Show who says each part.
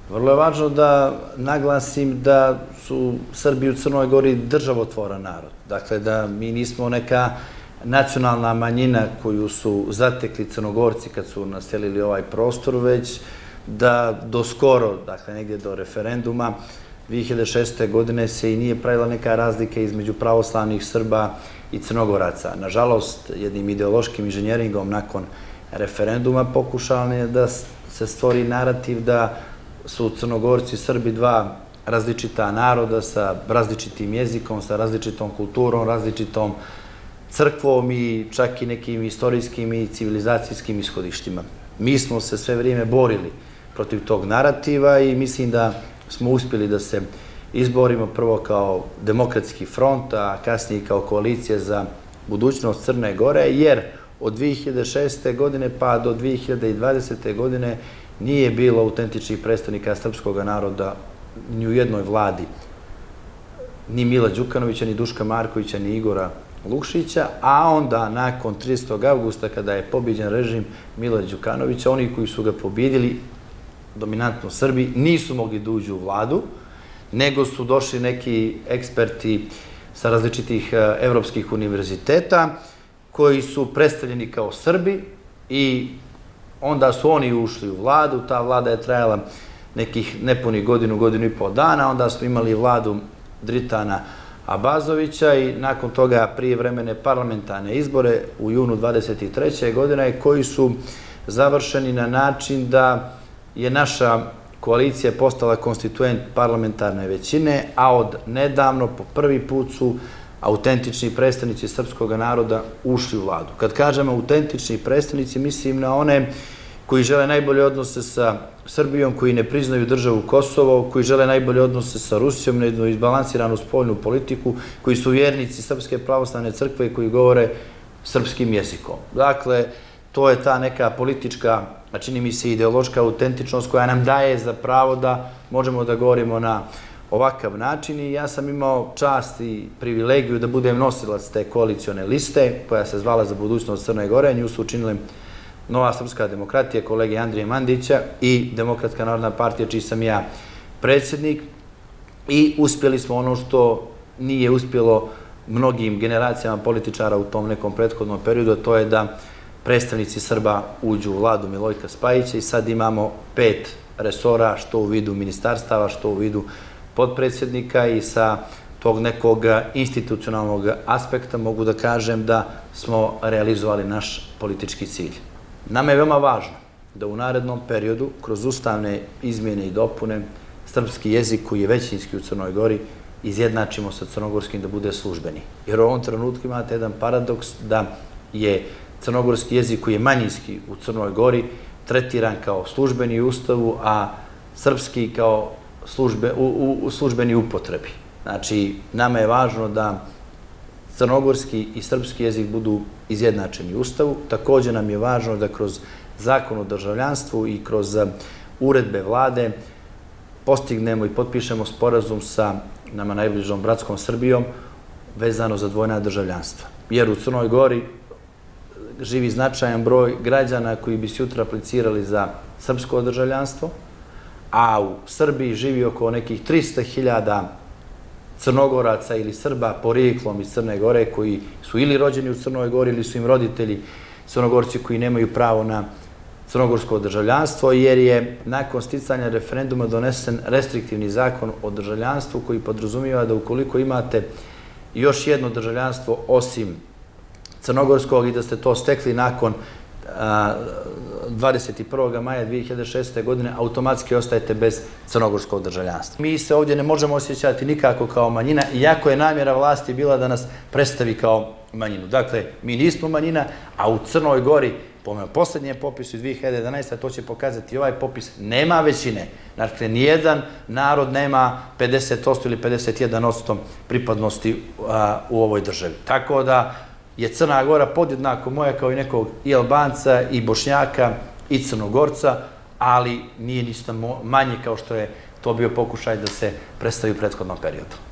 Speaker 1: Vrlo je važno da naglasim da su Srbi u Crnoj Gori državotvoran narod. Dakle, da mi nismo neka nacionalna manjina koju su zatekli Crnogorci kad su naselili ovaj prostor, već da do skoro, dakle negdje do referenduma, 2006. godine se i nije pravila neka razlika između pravoslavnih Srba i Crnogoraca. Nažalost, jednim ideološkim inženjeringom nakon referenduma pokušano je da se stvori narativ da su Crnogorci i Srbi dva različita naroda sa različitim jezikom, sa različitom kulturom, različitom crkvom i čak i nekim istorijskim i civilizacijskim ishodištima. Mi smo se sve vrijeme borili protiv tog narativa i mislim da smo uspjeli da se izborimo prvo kao demokratski front, a kasnije kao koalicija za budućnost Crne Gore, jer od 2006. godine pa do 2020. godine nije bilo autentičnih predstavnika srpskog naroda ni u jednoj vladi, ni Mila Đukanovića, ni Duška Markovića, ni Igora Lukšića, a onda nakon 30. avgusta kada je pobijeđen režim Mila Đukanovića, oni koji su ga pobjedili, dominantno Srbi, nisu mogli da uđu u vladu, nego su došli neki eksperti sa različitih evropskih univerziteta koji su predstavljeni kao Srbi i onda su oni ušli u vladu. Ta vlada je trajala nekih nepunih godinu, godinu i pol dana, onda smo imali vladu Dritana Abazovića i nakon toga prijevremene parlamentarne izbore u junu 23. godine koji su završeni na način da je naša koalicija postala konstituent parlamentarne većine, a od nedavno po prvi put su autentični predstavnici srpskog naroda ušli u vladu. Kad kažemo autentični predstavnici, mislim na one koji žele najbolje odnose sa Srbijom, koji ne priznaju državu Kosovo, koji žele najbolje odnose sa Rusijom, na jednu izbalansiranu spoljnu politiku, koji su vjernici Srpske pravoslavne crkve i koji govore srpskim jezikom. Dakle, to je ta neka politička, a čini mi se ideološka autentičnost koja nam daje za pravo da možemo da govorimo na ovakav način i ja sam imao čast i privilegiju da budem nosilac te koalicione liste koja se zvala Za budućnost Crne Gore. Nju su učinile Nova srpska demokratija, kolege Andrije Mandića i Demokratska narodna partija, čiji sam ja predsjednik, i uspjeli smo ono što nije uspjelo mnogim generacijama političara u tom nekom prethodnom periodu, a to je da predstavnici Srba uđu u vladu Milojka Spajića i sad imamo 5 resora, što u vidu ministarstava, što u vidu potpredsjednika i sa tog nekog institucionalnog aspekta mogu da kažem da smo realizovali naš politički cilj. Nama je veoma važno da u narednom periodu, kroz ustavne izmjene i dopune, srpski jezik koji je većinski u Crnoj Gori izjednačimo sa crnogorskim da bude službeni. Jer u ovom trenutku imate jedan paradoks da je crnogorski jezik koji je manjinski u Crnoj Gori tretiran kao službeni u Ustavu, a srpski kao službeni upotrebi. Znači, nama je važno da crnogorski i srpski jezik budu izjednačeni u Ustavu. Također nam je važno da kroz zakon o državljanstvu i kroz uredbe vlade postignemo i potpišemo sporazum sa nama najbližom bratskom Srbijom vezano za dvojna državljanstva. Jer u Crnoj Gori živi značajan broj građana koji bi sutra aplicirali za srpsko državljanstvo, a u Srbiji živi oko nekih 300.000 Crnogoraca ili Srba porijeklom iz Crne Gore koji su ili rođeni u Crnoj Gori ili su im roditelji Crnogorci koji nemaju pravo na crnogorsko državljanstvo, jer je nakon sticanja referenduma donesen restriktivni zakon o državljanstvu koji podrazumijeva da ukoliko imate još jedno državljanstvo osim crnogorskog i da ste to stekli nakon 21. maja 2006. godine, automatski ostajete bez crnogorskog državljanstva. Mi se ovdje ne možemo osjećati nikako kao manjina, iako je namjera vlasti bila da nas predstavi kao manjinu. Dakle, mi nismo manjina, a u Crnoj Gori, po posljednjem popisu iz 2011. to će pokazati i ovaj popis, nema većine. Dakle, nijedan narod nema 50% ili 51% pripadnosti u ovoj državi. Tako da je Crna Gora podjednako moja kao i nekog i Albanca, i Bošnjaka, i Crnogorca, ali nije ništa manje kao što je to bio pokušaj da se predstavi u prethodnom periodu.